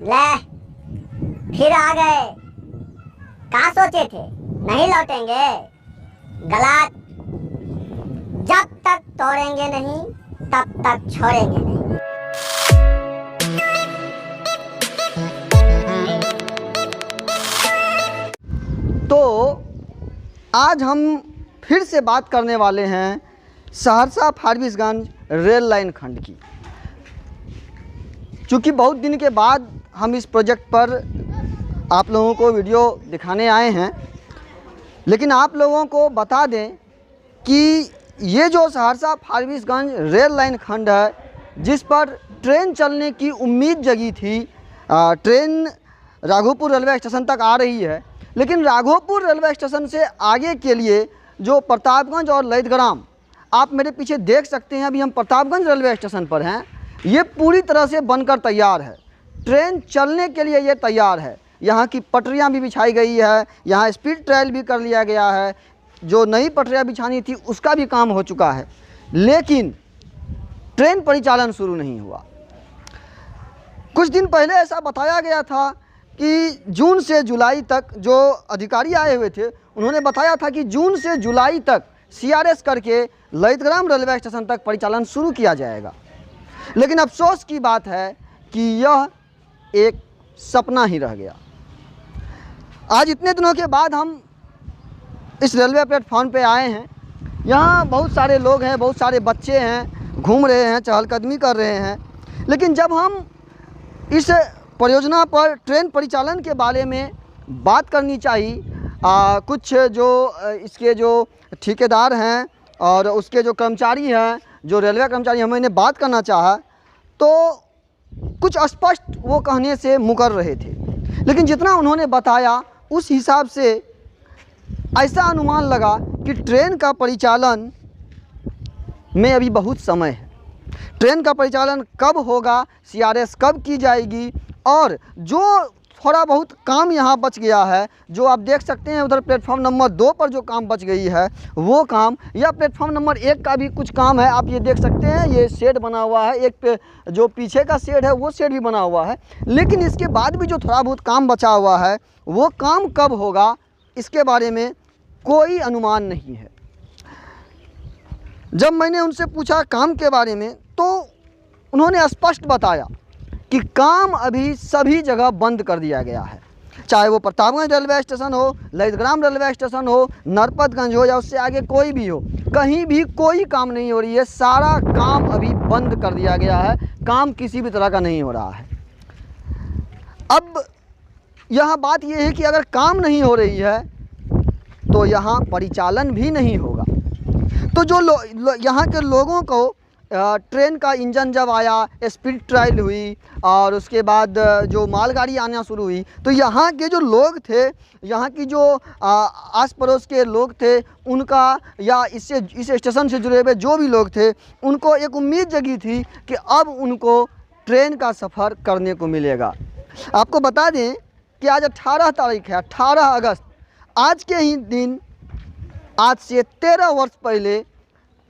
ले फिर आ गए। क्या सोचे थे नहीं लौटेंगे? गलत। जब तक तोड़ेंगे नहीं तब तक छोड़ेंगे नहीं। तो आज हम फिर से बात करने वाले हैं सहरसा फारबिसगंज रेल लाइन खंड की। चूँकि बहुत दिन के बाद हम इस प्रोजेक्ट पर आप लोगों को वीडियो दिखाने आए हैं, लेकिन आप लोगों को बता दें कि ये जो सहरसा फारबिसगंज रेल लाइन खंड है, जिस पर ट्रेन चलने की उम्मीद जगी थी, ट्रेन राघोपुर रेलवे स्टेशन तक आ रही है, लेकिन राघोपुर रेलवे स्टेशन से आगे के लिए जो प्रतापगंज और ललितग्राम, आप मेरे पीछे देख सकते हैं, अभी हम प्रतापगंज रेलवे स्टेशन पर हैं। ये पूरी तरह से बनकर तैयार है, ट्रेन चलने के लिए ये तैयार है। यहाँ की पटरियाँ भी बिछाई गई है, यहाँ स्पीड ट्रायल भी कर लिया गया है, जो नई पटरियाँ बिछानी थी उसका भी काम हो चुका है, लेकिन ट्रेन परिचालन शुरू नहीं हुआ। कुछ दिन पहले ऐसा बताया गया था कि जून से जुलाई तक, जो अधिकारी आए हुए थे उन्होंने बताया था कि जून से जुलाई तक CRS करके ललितग्राम रेलवे स्टेशन तक परिचालन शुरू किया जाएगा। लेकिन अफसोस की बात है कि यह एक सपना ही रह गया। आज इतने दिनों के बाद हम इस रेलवे प्लेटफॉर्म पे आए हैं। यहाँ बहुत सारे लोग हैं, बहुत सारे बच्चे हैं, घूम रहे हैं, चहलकदमी कर रहे हैं। लेकिन जब हम इस परियोजना पर ट्रेन परिचालन के बारे में बात करनी चाहिए, कुछ जो इसके जो ठेकेदार हैं और उसके जो कर्मचारी हैं, जो रेलवे कर्मचारी, हमें इन्हें बात करना चाहा तो कुछ स्पष्ट वो कहने से मुकर रहे थे। लेकिन जितना उन्होंने बताया उस हिसाब से ऐसा अनुमान लगा कि ट्रेन का परिचालन में अभी बहुत समय है। ट्रेन का परिचालन कब होगा, CRS कब की जाएगी, और जो थोड़ा बहुत काम यहाँ बच गया है, जो आप देख सकते हैं उधर प्लेटफॉर्म नंबर 2 पर जो काम बच गई है वो काम, या प्लेटफॉर्म नंबर 1 का भी कुछ काम है। आप ये देख सकते हैं, ये शेड बना हुआ है, एक पे जो पीछे का शेड है वो शेड भी बना हुआ है। लेकिन इसके बाद भी जो थोड़ा बहुत काम बचा हुआ है वो काम कब होगा इसके बारे में कोई अनुमान नहीं है। जब मैंने उनसे पूछा काम के बारे में तो उन्होंने स्पष्ट बताया कि काम अभी सभी जगह बंद कर दिया गया है, चाहे वो प्रतापगंज रेलवे स्टेशन हो, ललितग्राम रेलवे स्टेशन हो, नरपतगंज हो या उससे आगे कोई भी हो, कहीं भी कोई काम नहीं हो रही है। सारा काम अभी बंद कर दिया गया है, काम किसी भी तरह का नहीं हो रहा है। अब यहाँ बात यह है कि अगर काम नहीं हो रही है तो यहाँ परिचालन भी नहीं होगा। तो जो यहाँ के लोगों को ट्रेन का इंजन जब आया, स्पीड ट्रायल हुई और उसके बाद जो मालगाड़ी आना शुरू हुई, तो यहाँ के जो लोग थे, यहाँ की जो आस पड़ोस के लोग थे, उनका या इस स्टेशन से जुड़े हुए जो भी लोग थे, उनको एक उम्मीद जगी थी कि अब उनको ट्रेन का सफ़र करने को मिलेगा। आपको बता दें कि आज 18 तारीख है, 18 अगस्त। आज के ही दिन, आज से 13 वर्ष पहले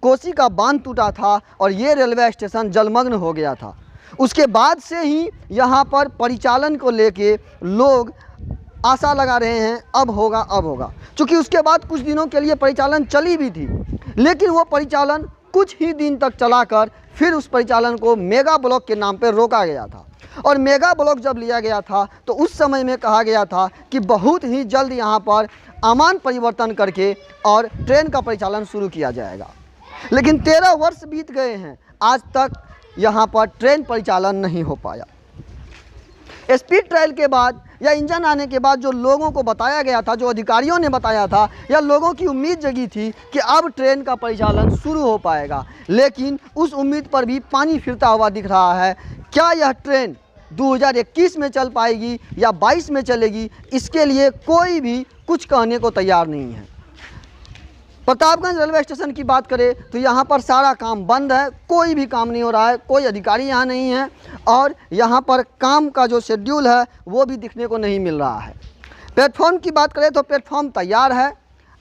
कोसी का बांध टूटा था और ये रेलवे स्टेशन जलमग्न हो गया था। उसके बाद से ही यहाँ पर परिचालन को लेके लोग आशा लगा रहे हैं, अब होगा अब होगा। चूँकि उसके बाद कुछ दिनों के लिए परिचालन चली भी थी, लेकिन वो परिचालन कुछ ही दिन तक चलाकर फिर उस परिचालन को मेगा ब्लॉक के नाम पर रोका गया था। और मेगा ब्लॉक जब लिया गया था तो उस समय में कहा गया था कि बहुत ही जल्द यहाँ पर अमान परिवर्तन करके और ट्रेन का परिचालन शुरू किया जाएगा। लेकिन 13 वर्ष बीत गए हैं, आज तक यहाँ पर ट्रेन परिचालन नहीं हो पाया। स्पीड ट्रायल के बाद या इंजन आने के बाद जो लोगों को बताया गया था, जो अधिकारियों ने बताया था, या लोगों की उम्मीद जगी थी कि अब ट्रेन का परिचालन शुरू हो पाएगा, लेकिन उस उम्मीद पर भी पानी फिरता हुआ दिख रहा है। क्या यह ट्रेन 2021 में चल पाएगी या 22 में चलेगी, इसके लिए कोई भी कुछ कहने को तैयार नहीं है। प्रतापगंज रेलवे स्टेशन की बात करें तो यहाँ पर सारा काम बंद है, कोई भी काम नहीं हो रहा है, कोई अधिकारी यहाँ नहीं है और यहाँ पर काम का जो शेड्यूल है वो भी दिखने को नहीं मिल रहा है। प्लेटफॉर्म की बात करें तो प्लेटफॉर्म तैयार है,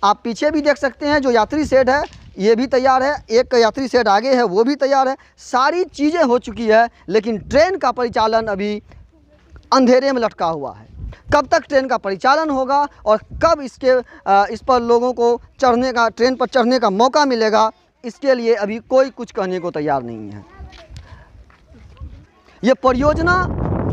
आप पीछे भी देख सकते हैं, जो यात्री शेड है ये भी तैयार है, एक यात्री शेड आगे है वो भी तैयार है, सारी चीज़ें हो चुकी है, लेकिन ट्रेन का परिचालन अभी अंधेरे में लटका हुआ है। कब तक ट्रेन का परिचालन होगा और कब इस पर लोगों को ट्रेन पर चढ़ने का मौका मिलेगा, इसके लिए अभी कोई कुछ कहने को तैयार नहीं है। ये परियोजना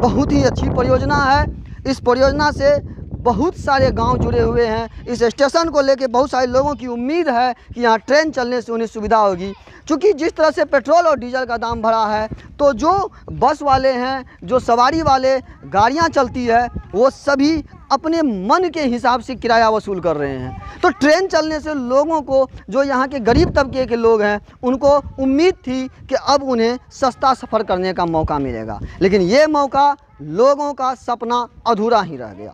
बहुत ही अच्छी परियोजना है। इस परियोजना से बहुत सारे गांव जुड़े हुए हैं। इस स्टेशन को लेकर बहुत सारे लोगों की उम्मीद है कि यहाँ ट्रेन चलने से उन्हें सुविधा होगी, क्योंकि जिस तरह से पेट्रोल और डीजल का दाम बढ़ा है, तो जो बस वाले हैं, जो सवारी वाले गाड़ियाँ चलती है, वो सभी अपने मन के हिसाब से किराया वसूल कर रहे हैं। तो ट्रेन चलने से लोगों को, जो यहाँ के गरीब तबके के लोग हैं, उनको उम्मीद थी कि अब उन्हें सस्ता सफ़र करने का मौका मिलेगा, लेकिन ये मौका लोगों का सपना अधूरा ही रह गया।